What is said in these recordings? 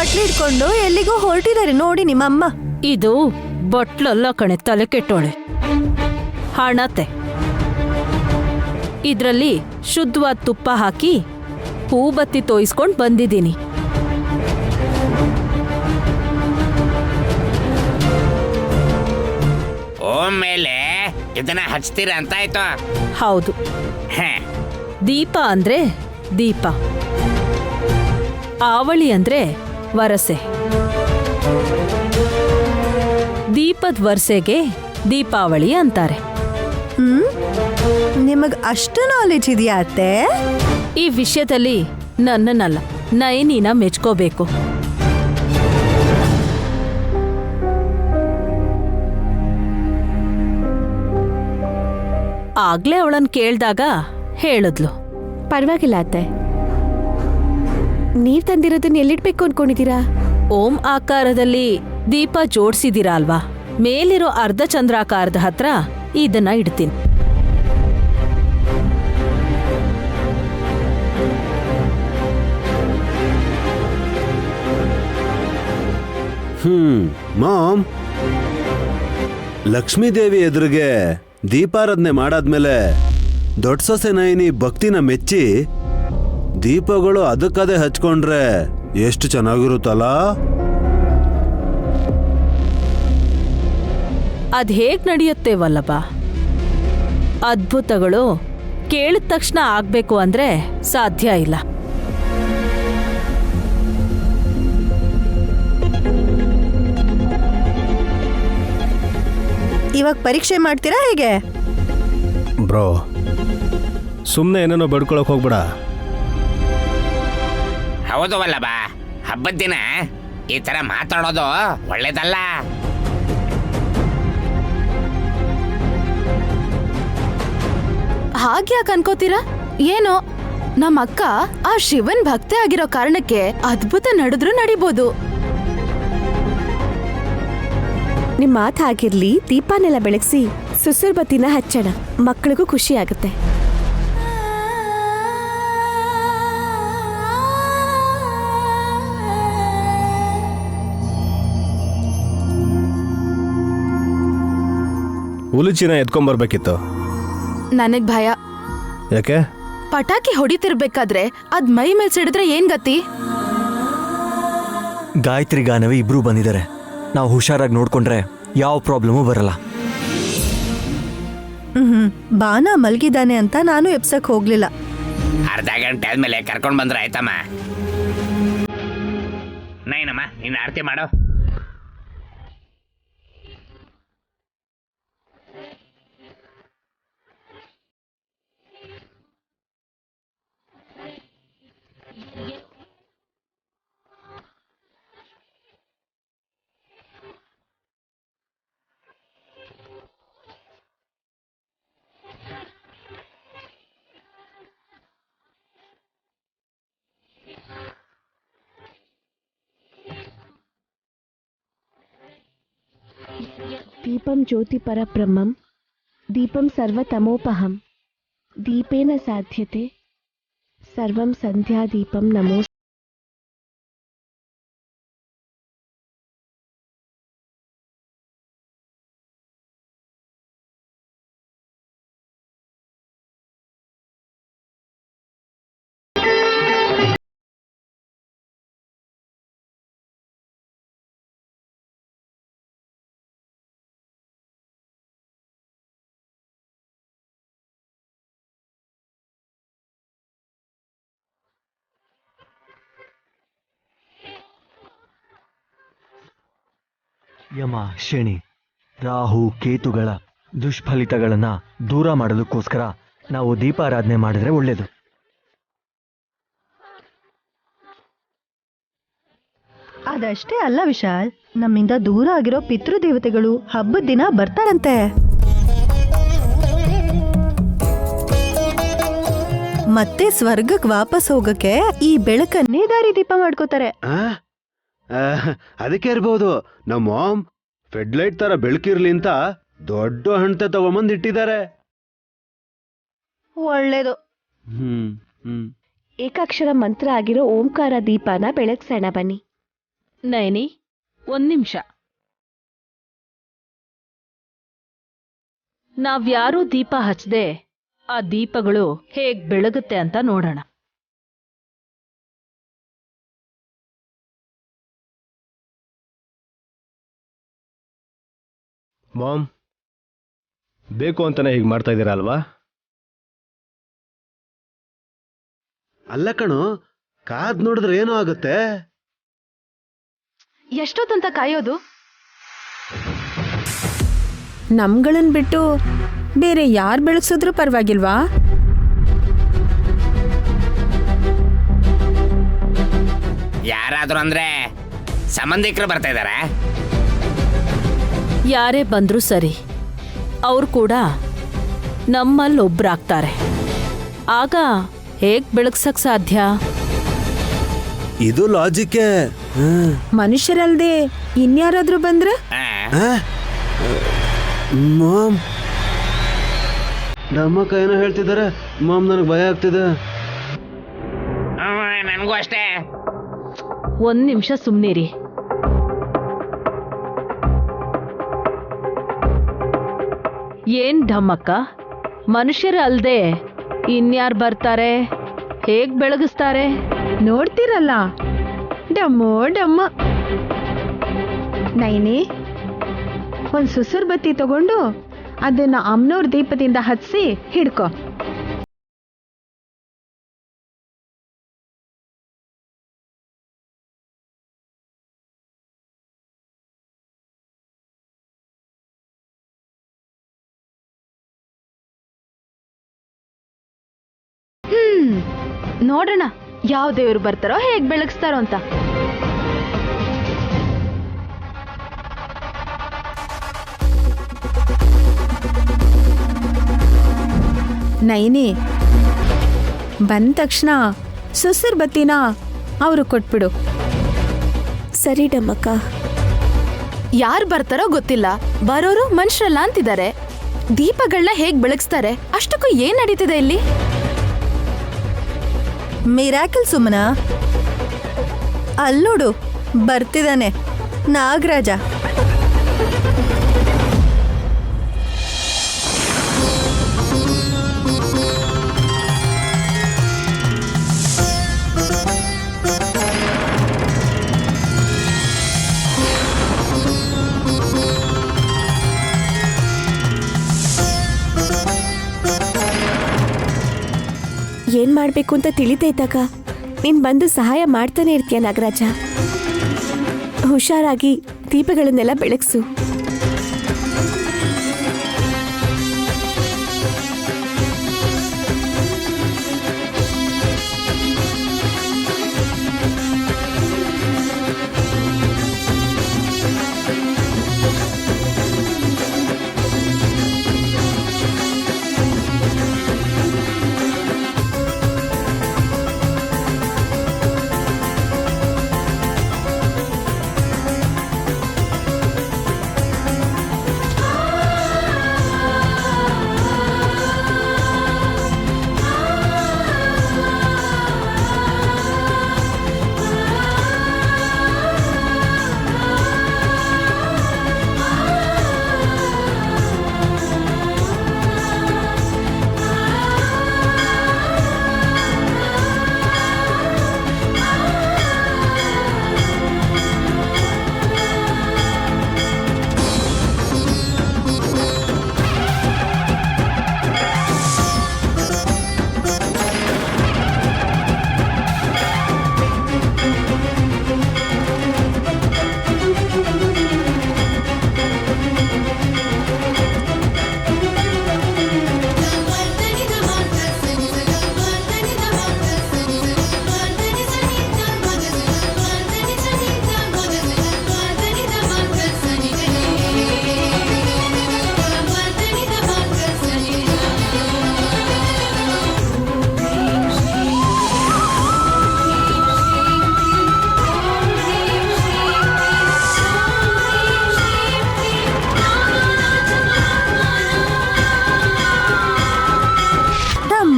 ಬಟ್ಲು ಇಟ್ಕೊಂಡು ಎಲ್ಲಿಗೋ ಹೊರಟಿದ್ದಾರೆ ನೋಡಿ ನಿಮ್ಮಮ್ಮ. ಇದು ಬಟ್ಲಲ್ಲ ಕಣೆ, ತಲೆ ಕೆಟ್ಟೋಳೆ. ಹಣತೆ ಇದ್ರಲ್ಲಿ ಶುದ್ಧವಾದ ತುಪ್ಪ ಹಾಕಿ ಹೂಬತ್ತಿ ತೋಯಿಸ್ಕೊಂಡ್ ಬಂದಿದ್ದೀನಿ. ಮೇಲೆ ಇದನ್ನ ಹಚ್ತೀರ ಅಂತ ಆಯ್ತು. ಹೌದು, ದೀಪ ಅಂದ್ರೆ ದೀಪ, ಆವಳಿ ಅಂದ್ರೆ ವರಸೆ. ದೀಪದ ವರಸೆಗೆ ದೀಪಾವಳಿ ಅಂತಾರೆ. ನಿಮಗ್ ಅಷ್ಟು ನಾಲೆಜ್ ಇದೆಯಾ ಅತ್ತೆ? ಈ ವಿಷಯದಲ್ಲಿ ನನ್ನನ್ನಲ್ಲ, ನಯನಿನ ಮೆಚ್ಕೋಬೇಕು. ಆಗ್ಲೇ ಅವಳನ್ ಕೇಳ್ದಾಗ ಹೇಳಿದ್ಲು, ಪರವಾಗಿಲ್ಲ ಅತ್ತೆ, ನೀವ್ ತಂದಿರೋದನ್ನ ಎಲ್ಲಿಡ್ಬೇಕು ಅನ್ಕೊಂಡಿದೀರಾ? ಓಂ ಆಕಾರದಲ್ಲಿ ದೀಪ ಜೋಡ್ಸಿದೀರಾ ಅಲ್ವಾ, ಮೇಲಿರೋ ಅರ್ಧ ಚಂದ್ರಾಕಾರದ ಹತ್ರ ಇದನ್ನ ಇಡ್ತೀನಿ. ಮಾಮ್, ಲಕ್ಷ್ಮೀದೇವಿ ಎದುರಿಗೆ ದೀಪಾರಾಧನೆ ಮಾಡಾದ್ಮೇಲೆ ದೊಡ್ಡ ಸೊಸೆ ನಯನಿ ಭಕ್ತಿನ ಮೆಚ್ಚಿ ದೀಪಗಳು ಅದಕ್ಕದೇ ಹಚ್ಕೊಂಡ್ರೆ ಎಷ್ಟು ಚೆನ್ನಾಗಿರುತ್ತಲ್ಲ. ಅದ್ ಹೇಗ್ ನಡೆಯುತ್ತೆ ವಲ್ಲಭ? ಅದ್ಭುತಗಳು ಕೇಳಿದ ತಕ್ಷಣ ಆಗ್ಬೇಕು ಅಂದ್ರೆ ಸಾಧ್ಯ ಇಲ್ಲ. ಇವಾಗ ಪರೀಕ್ಷೆ ಮಾಡ್ತೀರಾ ಹೇಗೆ? ಬ್ರೋ, ಸುಮ್ಮನೆ ಏನೇನೋ ಬಡ್ಕೊಳಕ್ ಹೋಗ್ಬೇಡ. ಹೌದು ವಲ್ಲಭ, ಹಬ್ಬದ ದಿನ ಈ ತರ ಮಾತಾಡೋದು ಒಳ್ಳೇದಲ್ಲ. ಹಾಗ್ಯಾಕೆ ಅನ್ಕೋತೀರಾ? ಏನೋ ನಮ್ಮ ಅಕ್ಕ ಆ ಶಿವನ್ ಭಕ್ತೆ ಆಗಿರೋ ಕಾರಣಕ್ಕೆ ಅದ್ಭುತ ನಡೆದ್ರು ನಡಿಬೋದು. ನಿಮ್ ಮಾತು ಹಾಗಿರ್ಲಿ, ದೀಪನೆಲ್ಲ ಬೆಳಗ್ಸಿ ಸುಸುರ್ ಬತ್ತಿನ ಹಚ್ಚೋಣ, ಮಕ್ಕಳಿಗೂ ಖುಷಿ ಆಗುತ್ತೆ. ಹುಲಿಚಿನ ಎತ್ಕೊಂಬರ್ಬೇಕಿತ್ತು. ನನಗ್ ಭಯ. ಯಾಕೆ? ಪಟಾಕಿ ಹೊಡಿತಿರ್ಬೇಕಾದ್ರೆ ಅದ್ ಮೈ ಮೇಲ್ ಸಿಡಿದ್ರೆ ಏನ್ ಗತಿ? ಗಾಯತ್ರಿ ಗಾನವಿ ಇಬ್ರು ಬಂದಿದ್ದಾರೆ. ನಾವು ಹುಷಾರಾಗಿ ನೋಡ್ಕೊಂಡ್ರೆ ಯಾವ ಪ್ರಾಬ್ಲಮೂ ಬರಲ್ಲ. ಬಾನ ಮಲ್ಗಿದಾನೆ ಅಂತ ನಾನು ಎಪ್ಸಕ್ ಹೋಗ್ಲಿಲ್ಲ. ಅರ್ಧ ಗಂಟೆ ಆದ್ಮೇಲೆ ಕರ್ಕೊಂಡ್ ಬಂದ್ರೆ ಆಯ್ತಮ್ಮ. ನೈನಮ್ಮ, ನೀನ್ ಆರತಿ ಮಾಡು. ದೀಪಂ ಜ್ಯೋತಿ ಪರಬ್ರಹ್ಮಂ ದೀಪಂ ಸರ್ವತಮೋಪಹಂ ದೀಪೇನ ಸಾಧ್ಯತೆ ಸರ್ವಂ ಸಂಧ್ಯಾ ದೀಪಂ ನಮೋ. ಯಮ, ಶನಿ, ರಾಹು, ಕೇತುಗಳ ದುಷ್ಫಲಿತಗಳನ್ನ ದೂರ ಮಾಡೋದಕ್ಕೋಸ್ಕರ ನಾವು ದೀಪಾರಾಧನೆ ಮಾಡಿದ್ರೆ ಒಳ್ಳೇದು. ಅದಷ್ಟೇ ಅಲ್ಲ ವಿಶಾಲ್, ನಮ್ಮಿಂದ ದೂರ ಆಗಿರೋ ಪಿತೃದೇವತೆಗಳು ಹಬ್ಬದ ದಿನ ಬರ್ತಾರಂತೆ. ಮತ್ತೆ ಸ್ವರ್ಗಕ್ಕೆ ವಾಪಸ್ ಹೋಗಕ್ಕೆ ಈ ಬೆಳಕನ್ನೇ ದಾರಿ ದೀಪ ಮಾಡ್ಕೋತಾರೆ. ಅದಕ್ಕೆ ಇರ್ಬೋದು ನಮ್ಮ ಮಾಮ್ ಫೆಡ್ಲೈಟ್ ತರ ಬೆಳಕಿರ್ಲಿ ಅಂತ ದೊಡ್ಡ ಹಣ್ತೆ ತಗೊಂಬಂದ್ ಇಟ್ಟಿದ್ದಾರೆ. ಒಳ್ಳೇದು. ಏಕಾಕ್ಷರ ಮಂತ್ರ ಆಗಿರೋ ಓಂಕಾರ ದೀಪನ ಬೆಳಗ್ಸೋಣ ಬನ್ನಿ. ನಯನಿ, ಒಂದ್ ನಿಮಿಷ. ನಾವ್ಯಾರೂ ದೀಪ ಹಚ್ಚದೆ ಆ ದೀಪಗಳು ಹೇಗ್ ಬೆಳಗುತ್ತೆ ಅಂತ ನೋಡೋಣ. ಮಾಮ್, ಬೇಕು ಅಂತಾನೆ ಹೀಗೆ ಮಾಡ್ತಾ ಇದ್ದೀರಾ ಅಲ್ವಾ? ಅಲ್ಲ ಕಣೋ, ಕಾದ್ ನೋಡಿದ್ರೆ ಏನೋ ಆಗುತ್ತೆ. ಎಷ್ಟೊತ್ತಂತ ಕಾಯೋದು? ನಮ್ಗಳನ್ ಬಿಟ್ಟು ಬೇರೆ ಯಾರು ಬೆಳಗ್ಸಿದ್ರು ಪರವಾಗಿಲ್ವಾ? ಯಾರಾದ್ರೂ ಅಂದ್ರೆ ಸಂಬಂಧಿಕರು ಬರ್ತಾ ಇದಾರೆ. ಯಾರೇ ಬಂದ್ರೂ ಸರಿ, ಅವ್ರು ಕೂಡ ನಮ್ಮಲ್ಲಿ ಒಬ್ರಾಗ್ತಾರೆ. ಆಗ ಹೇಗ್ ಬೆಳಗ್ಸಕ್ ಸಾಧ್ಯ? ಇದು ಲಾಜಿಕ್ಕೆ. ಮನುಷ್ಯರಲ್ದೆ ಇನ್ಯಾರಾದ್ರೂ ಬಂದ್ರೆ? ಮಾಮ್, ನಮ್ಮಕ್ಕ ಏನೋ ಹೇಳ್ತಿದ್ದಾರೆ. ಮಾಮ್, ನನಗೆ ಭಯ ಆಗ್ತಿದೆ. ನನಗೂ ಅಷ್ಟೇ. ಒಂದ್ ನಿಮಿಷ ಸುಮ್ನಿರಿ. ಏನ್ ಢಮ್ಮಕ್ಕ, ಮನುಷ್ಯರ ಅಲ್ದೆ ಇನ್ಯಾರು ಬರ್ತಾರೆ? ಹೇಗ್ ಬೆಳಗಿಸ್ತಾರೆ? ನೋಡ್ತಿರಲ್ಲ, ಡಮ್ಮೋ ಡಮ್ಮ. ನೈನಿ, ಒಂದ್ ಸುಸುರ್ ಬತ್ತಿ ತಗೊಂಡು ಅದನ್ನ ಅಮ್ನೋರ್ ದೀಪದಿಂದ ಹಚ್ಸಿ ಹಿಡ್ಕೊ. ನೋಡೋಣ ಯಾವ ದೇವ್ರು ಬರ್ತಾರೋ ಹೇಗ್ ಬೆಳಗಿಸ್ತಾರೋ ಅಂತ. ನೈನಿ, ಬಂದ ತಕ್ಷಣ ಸುಸುರ್ ಬತ್ತಿನ ಅವರು ಕೊಟ್ಬಿಡು. ಸರಿ ಡಮ್ಮಕ್ಕ. ಯಾರು ಬರ್ತಾರೋ ಗೊತ್ತಿಲ್ಲ, ಬರೋರು ಮನುಷ್ಯರಲ್ಲ ಅಂತಿದ್ದಾರೆ. ದೀಪಗಳನ್ನ ಹೇಗ್ ಬೆಳಗಿಸ್ತಾರೆ? ಅಷ್ಟಕ್ಕೂ ಏನ್ ನಡೀತಿದೆ ಇಲ್ಲಿ? ಮಿರಾಕಲ್ ಸುಮನ, ಅಲ್ಲೋಡು ಬರ್ತಿದ್ದಾನೆ ನಾಗರಾಜ. ಏನ್ ಮಾಡ್ಬೇಕು ಅಂತ ತಿಳಿತೈತಾಗ ನೀನ್ ಬಂದು ಸಹಾಯ ಮಾಡ್ತಾನೆ ಇರ್ತೀಯ ನಾಗರಾಜ. ಹುಷಾರಾಗಿ ದೀಪಗಳನ್ನೆಲ್ಲ ಬೆಳಗ್ಸು.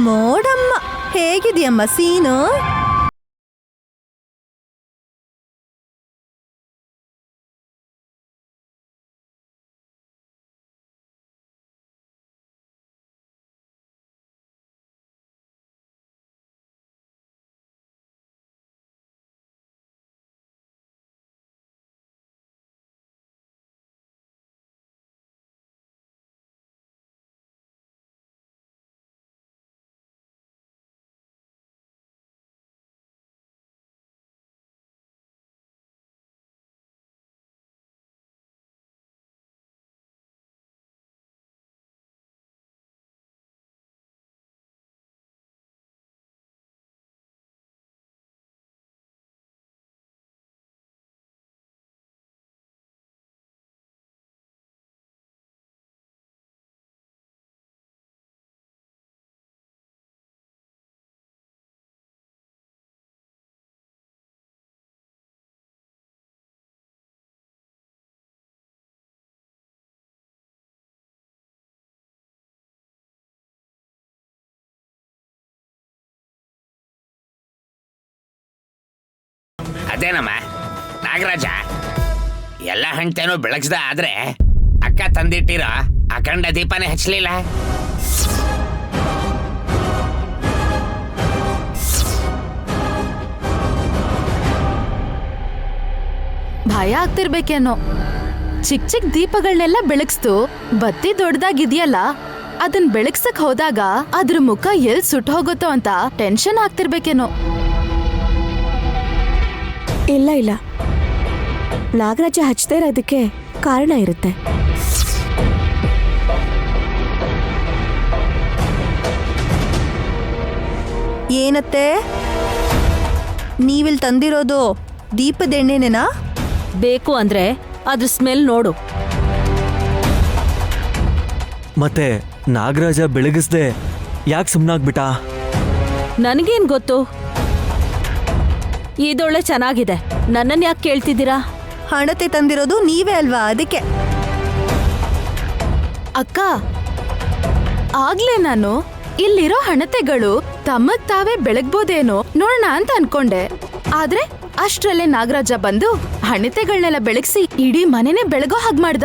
ಮೋಡಮ್ಮ, ಹೇಗಿದೆಯಮ್ಮ ಸೀನು? ಅದೇನಮ್ಮ ನಾಗರಾಜ, ಎಲ್ಲ ಹಣ್ತೇನೋ ಬೆಳಗ್ಸ್ದ ಆದ್ರೆ ಅಕ್ಕ ತಂದಿಟ್ಟಿರೋ ಅಖಂಡ ದೀಪನೇ ಹಚ್ಚಲಿಲ್ಲ. ಭಯ ಆಗ್ತಿರ್ಬೇಕೇನೋ. ಚಿಕ್ಕ ಚಿಕ್ಕ ದೀಪಗಳನ್ನೆಲ್ಲ ಬೆಳಗ್ಸ್ತು ಬತ್ತಿ ದೊಡ್ಡದಾಗಿದ್ಯಲ್ಲ, ಅದನ್ ಬೆಳಗ್ಸಕ್ ಹೋದಾಗ ಅದ್ರ ಮುಖ ಎಲ್ ಸುಟ್ಟು ಹೋಗುತ್ತೋ ಅಂತ ಟೆನ್ಷನ್ ಆಗ್ತಿರ್ಬೇಕೇನೋ. ಇಲ್ಲ ಇಲ್ಲ, ನಾಗರಾಜ ಹಚ್ಚದೇ ಇರೋದಕ್ಕೆ ಕಾರಣ ಇರುತ್ತೆ. ಏನತ್ತೆ, ನೀವಿಲ್ ತಂದಿರೋದು ದೀಪದೆಣ್ಣೆನೇನಾ? ಬೇಕು ಅಂದ್ರೆ ಅದ್ರ ಸ್ಮೆಲ್ ನೋಡು. ಮತ್ತೆ ನಾಗರಾಜ ಬೆಳಗಿಸ್ದೆ ಯಾಕೆ ಸುಮ್ಮನಾಗ್ಬಿಟ್ಟ? ನನಗೇನ್ ಗೊತ್ತು? ಇದೊಳ್ಳೆ ಚೆನ್ನಾಗಿದೆ, ನನ್ನನ್ನು ಯಾಕೆ ಕೇಳ್ತಿದ್ದೀರಾ? ಹಣತೆ ತಂದಿರೋದು ನೀವೇ ಅಲ್ವಾ, ಅದಕ್ಕೆ. ಅಕ್ಕ, ಆಗ್ಲೇ ನಾನು ಇಲ್ಲಿರೋ ಹಣತೆಗಳು ತಮ್ಮಗ್ ತಾವೇ ಬೆಳಗ್ಬೋದೇನೋ ನೋಡೋಣ ಅಂತ ಅನ್ಕೊಂಡೆ. ಆದ್ರೆ ಅಷ್ಟ್ರಲ್ಲೇ ನಾಗರಾಜ ಬಂದು ಹಣತೆಗಳನ್ನೆಲ್ಲ ಬೆಳಗ್ಸಿ ಇಡೀ ಮನೆನೇ ಬೆಳಗೋ ಹಾಗೆ ಮಾಡ್ದ.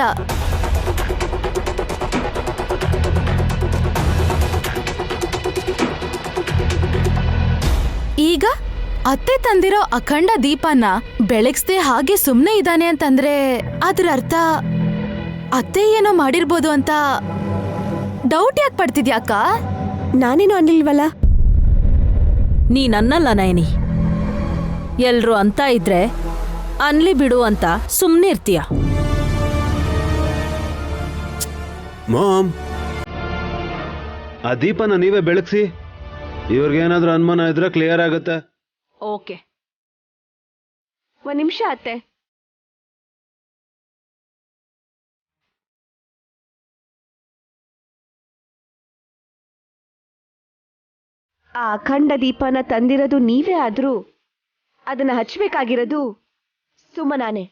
ಈಗ ಅತ್ತೆ ತಂದಿರೋ ಅಖಂಡ ದೀಪನ ಬೆಳಗ್ಸ್ದೆ ಹಾಗೆ ಸುಮ್ನೆ ಇದ್ದಾನೆ ಅಂತಂದ್ರೆ ಅದ್ರ ಅರ್ಥ ಅತ್ತೆ ಏನೋ ಮಾಡಿರ್ಬೋದು ಅಂತ ಡೌಟ್ ಯಾಕೆ ಪಡ್ತಿದ್ಯಾಕ? ನಾನೇನು ಅನ್ನಿಲ್ವಲ್ಲ. ನೀನನ್ನಲ್ಲ ನಯನಿ, ಎಲ್ರು ಅಂತ ಇದ್ರೆ ಅನ್ಲಿ ಬಿಡು ಅಂತ ಸುಮ್ನೆ ಇರ್ತೀಯ. ಮಾಮ್, ಆ ದೀಪನ ನೀವೇ ಬೆಳಗ್ಸಿ. ಇವ್ರಿಗೇನಾದ್ರೂ ಅನುಮಾನ ಇದ್ರೆ ಕ್ಲಿಯರ್ ಆಗುತ್ತೆ. ಓಕೆ. ಒಂದ್ ನಿಮಿಷ ಅತ್ತೆ. ಆ ಅಖಂಡ ದೀಪನ ತಂದಿರೋದು ನೀವೇ ಆದ್ರೂ ಅದನ್ನ ಹಚ್ಬೇಕಾಗಿರೋದು ಸುಮ್ಮನಾನೆ.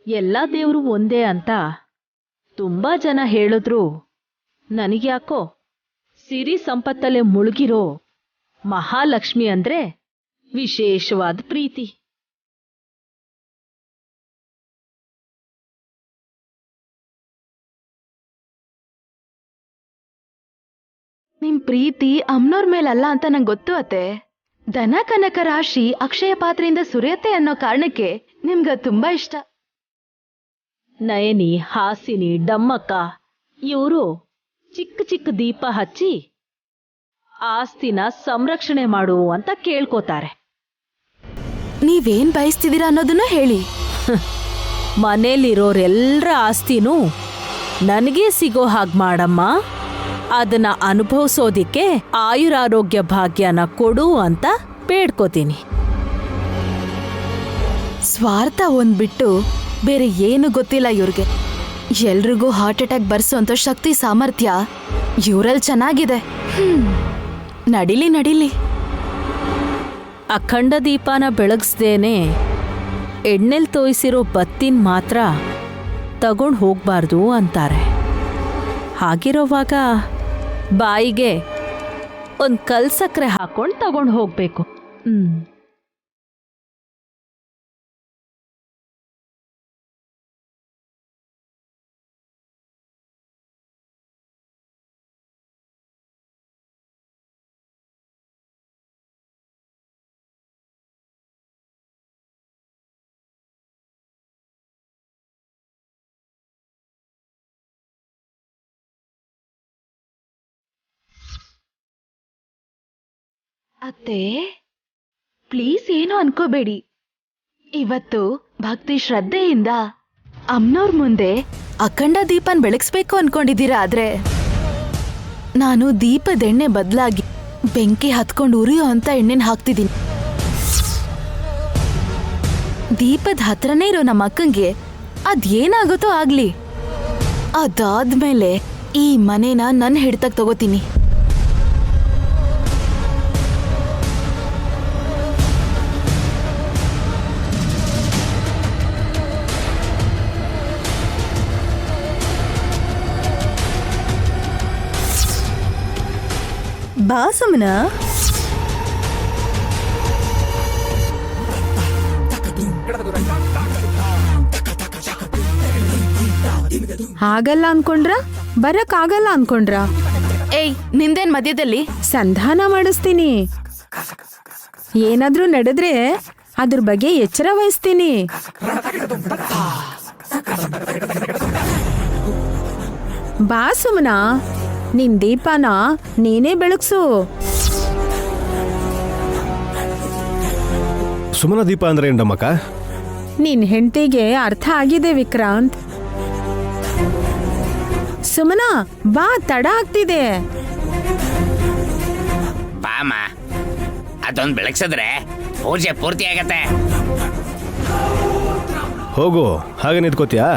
ಎಲ್ಲ ದೇವ್ರು ಒಂದೇ ಅಂತ ತುಂಬಾ ಜನ ಹೇಳಿದ್ರು, ನನಗ್ಯಾಕೋ ಸಿರಿ ಸಂಪತ್ತಲ್ಲೇ ಮುಳುಗಿರೋ ಮಹಾಲಕ್ಷ್ಮಿ ಅಂದ್ರೆ ವಿಶೇಷವಾದ ಪ್ರೀತಿ. ನಿಮ್ ಪ್ರೀತಿ ಅಮ್ನೋರ್ ಮೇಲಲ್ಲ ಅಂತ ನಂಗೆ ಗೊತ್ತು ಅತ್ತೆ. ದನ ಕನಕ ರಾಶಿ ಅಕ್ಷಯ ಪಾತ್ರೆಯಿಂದ ಸುರಿಯತ್ತೆ ಅನ್ನೋ ಕಾರಣಕ್ಕೆ ನಿಮ್ಗ ತುಂಬಾ ಇಷ್ಟ. ನಯನಿ, ಹಾಸಿನಿ, ಡಮ್ಮಕ್ಕ ಇವರು ಚಿಕ್ಕ ಚಿಕ್ಕ ದೀಪ ಹಚ್ಚಿ ಆಸ್ತಿನ ಸಂರಕ್ಷಣೆ ಮಾಡು ಅಂತ ಕೇಳ್ಕೋತಾರೆ. ನೀವೇನ್ ಬಯಸ್ತಿದ್ದೀರಾ ಅನ್ನೋದನ್ನ ಹೇಳಿ. ಮನೇಲಿರೋರೆಲ್ಲರ ಆಸ್ತಿನೂ ನನಗೇ ಸಿಗೋ ಹಾಗೆ ಮಾಡಮ್ಮ, ಅದನ್ನ ಅನುಭವಿಸೋದಿಕ್ಕೆ ಆಯುರಾರೋಗ್ಯ ಭಾಗ್ಯನ ಕೊಡು ಅಂತ ಬೇಡ್ಕೋತೀನಿ. ಸ್ವಾರ್ಥ ಒಂದ್ ಬಿಟ್ಟು ಬೇರೆ ಏನು ಗೊತ್ತಿಲ್ಲ ಇವ್ರಿಗೆ. ಎಲ್ರಿಗೂ ಹಾರ್ಟ್ ಅಟ್ಯಾಕ್ ಬರ್ಸೋಂತ ಶಕ್ತಿ ಸಾಮರ್ಥ್ಯ ಇವ್ರಲ್ಲಿ ಚೆನ್ನಾಗಿದೆ. ನಡಿಲಿ ನಡಿಲಿ. ಅಖಂಡ ದೀಪನ ಬೆಳಗ್ಸ್ದೇನೆ ಎಣ್ಣೆಲ್ ತೋಯಿಸಿರೋ ಬತ್ತಿನ ಮಾತ್ರ ತಗೊಂಡು ಹೋಗ್ಬಾರ್ದು ಅಂತಾರೆ. ಹಾಗಿರೋವಾಗ ಬಾಯಿಗೆ ಒಂದು ಕಲ್ ಸಕ್ಕರೆ ಹಾಕೊಂಡು ತಗೊಂಡು ಹೋಗ್ಬೇಕು. ಅತ್ತೆ, ಪ್ಲೀಸ್ ಏನು ಅನ್ಕೋಬೇಡಿ. ಇವತ್ತು ಭಕ್ತಿ ಶ್ರದ್ಧೆಯಿಂದ ಅಮ್ನೋರ್ ಮುಂದೆ ಅಖಂಡ ದೀಪನ್ ಬೆಳಗ್ಸ್ಬೇಕು ಅನ್ಕೊಂಡಿದ್ದೀರಾ. ಆದ್ರೆ ನಾನು ದೀಪದೆಣ್ಣೆ ಬದಲಾಗಿ ಬೆಂಕಿ ಹತ್ಕೊಂಡು ಉರಿಯೋ ಅಂತ ಎಣ್ಣೆನ ಹಾಕ್ತಿದ್ದೀನಿ. ದೀಪದ ಹತ್ರನೇ ಇರೋ ನಮ್ಮ ಅಕ್ಕಂಗೆ ಅದೇನಾಗುತ್ತೋ ಆಗ್ಲಿ. ಅದಾದ್ಮೇಲೆ ಈ ಮನೇನ ನನ್ನ ಹಿಡ್ತಕ್ ತಗೋತೀನಿ. ಬಾ ಸುಮನ. ಆಗಲ್ಲ ಅನ್ಕೊಂಡ್ರ ಬರಕ್ ಆಗಲ್ಲ ಅನ್ಕೊಂಡ್ರ? ಏಯ್ ನಿಂದೇನ್ ಮಧ್ಯದಲ್ಲಿ? ಸಂಧಾನ ಮಾಡಿಸ್ತೀನಿ. ಏನಾದ್ರೂ ನಡೆದ್ರೆ ಅದ್ರ ಬಗ್ಗೆ ಎಚ್ಚರ ವಹಿಸ್ತೀನಿ. ಬಾ ಸುಮನ, ನಿನ್ ದೀಪನ ನೀನೇ ಬೆಳಗ್ಸು. ಸುಮನ ದೀಪ ಅಂದ್ರೆ ಏನಮ್ಮಕ್ಕ? ನಿನ್ ಹೆಂಡತಿಗೆ ಅರ್ಥ ಆಗಿದೆ ವಿಕ್ರಾಂತ್. ಸುಮನ ಬಾ, ತಡ ಆಗ್ತಿದೆ. ಬಾಮ, ಅದೊಂದು ಬೆಳಗ್ಸಿದ್ರೆ ಪೂಜೆ ಪೂರ್ತಿ ಆಗತ್ತೆ. ಹೋಗು, ಹಾಗೆ ನಿಂತ್ಕೋತೀಯಾ?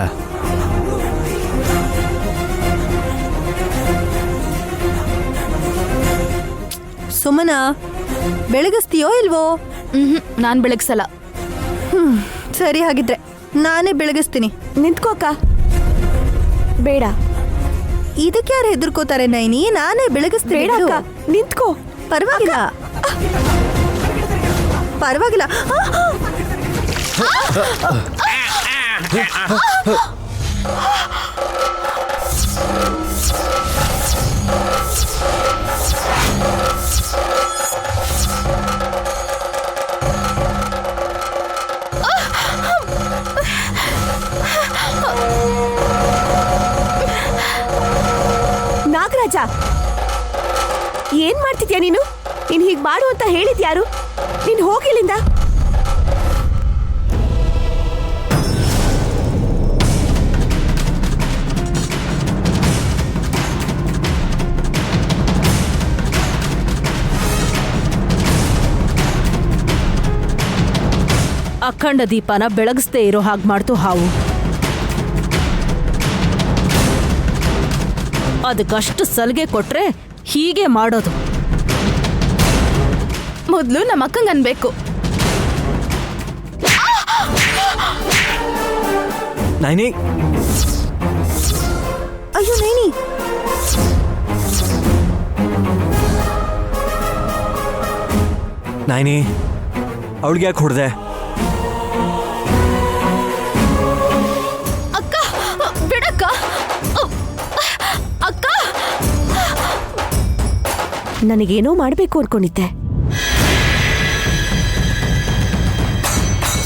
ಸುಮನ, ಬೆಳಗಿಸ್ತೀಯೋ ಇಲ್ವೋ? ನಾನ್ ಬೆಳಗ್ಸಲ್ಲ. ಸರಿ, ಹಾಗಿದ್ರೆ ನಾನೇ ಬೆಳಗಿಸ್ತೀನಿ. ನಿಂತ್ಕೋಕ. ಬೇಡ. ಇದಕ್ಕೆ ಯಾರು ಹೆದರ್ಕೋತಾರೆ ನೈನಿ? ನಾನೇ ಬೆಳಗಿಸ್ತೀನಿ. ಬೇಡ ಅಕ್ಕ, ನಿಂತ್ಕೋ. ಪರವಾಗಿಲ್ಲ, ಪರವಾಗಿಲ್ಲ. ನಾಗರಾಜ, ಏನ್ ಮಾಡ್ತಿದ್ಯಾ ನೀನು? ನೀನ್ ಹೀಗ್ ಮಾಡು ಅಂತ ಹೇಳಿದ್ಯಾರು? ನೀನ್ ಹೋಗಿಲ್ಲಿಂದ. ಅಖಂಡ ದೀಪನ ಬೆಳಗಿಸ್ದೇ ಇರೋ ಹಾಗೆ ಮಾಡ್ತು ಹಾವು. ಅದಕ್ಕಷ್ಟು ಸಲಿಗೆ ಕೊಟ್ರೆ ಹೀಗೆ ಮಾಡೋದು. ಮೊದ್ಲು ನಮ್ಮ ಅಕ್ಕಂಗ್ ಅನ್ಬೇಕು. ನೈನಿ, ಅಯ್ಯೋ ನೈನಿ, ನೈನಿ, ಅವಳಿಗೆ ಯಾಕೆ ಹೊಡೆದೆ? ಅಕ್ಕ ಬಿಡಕ್ಕ. ಅಕ್ಕ, ನನಗೇನೋ ಮಾಡ್ಬೇಕು ಅನ್ಕೊಂಡಿದ್ದೆ.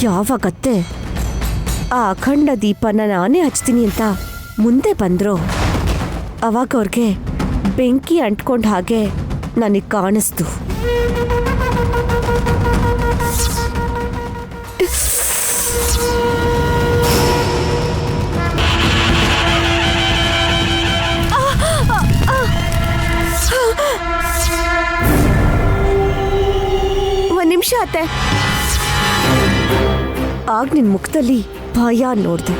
ಯಾವಾಗತ್ತೆ ಆ ಅಖಂಡ ದೀಪನ ನಾನೇ ಹಚ್ತೀನಿ ಅಂತ ಮುಂದೆ ಬಂದ್ರು, ಅವಾಗ ಅವ್ರಿಗೆ ಬೆಂಕಿ ಅಂಟ್ಕೊಂಡ ಹಾಗೆ ನನಗೆ ಕಾಣಿಸ್ತು. ಒಂದ್ ನಿಮಿಷ ಅತ್ತೆ. ಆಗ ನಿನ್ ಮುಖದಲ್ಲಿ ಭಯ ನೋಡ್ದೆ.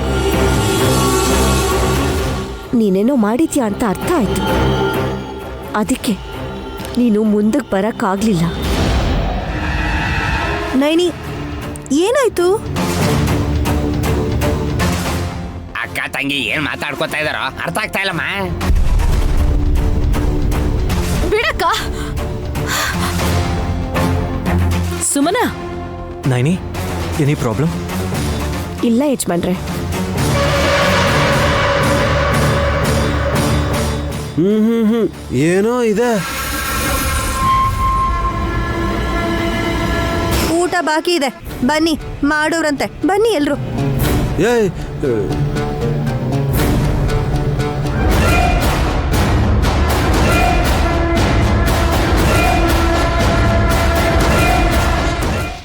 ನೀನೇನೋ ಮಾಡಿದ್ಯಾ ಅಂತ ಅರ್ಥ ಆಯ್ತು. ಅದಕ್ಕೆ ನೀನು ಮುಂದಕ್ಕೆ ಬರಕ್ಕಾಗ್ಲಿಲ್ಲ. ನೈನಿ, ಏನಾಯ್ತು? ಅಕ್ಕ ತಂಗಿ ಏನ್ ಮಾತಾಡ್ಕೊತಾ ಇದಾರೋ ಅರ್ಥ ಆಗ್ತಾ ಇಲ್ಲಮ್ಮ. ಬಿಡಕ್ಕ. Sumana, Naini, any problem? ಇಲ್ಲ ಯಜಮಾನ್ರೆ. ಏನೋ ಇದೆ. ಊಟ ಬಾಕಿ ಇದೆ, ಬನ್ನಿ ಮಾಡೋರಂತೆ. ಬನ್ನಿ ಎಲ್ರು. ಏಯ್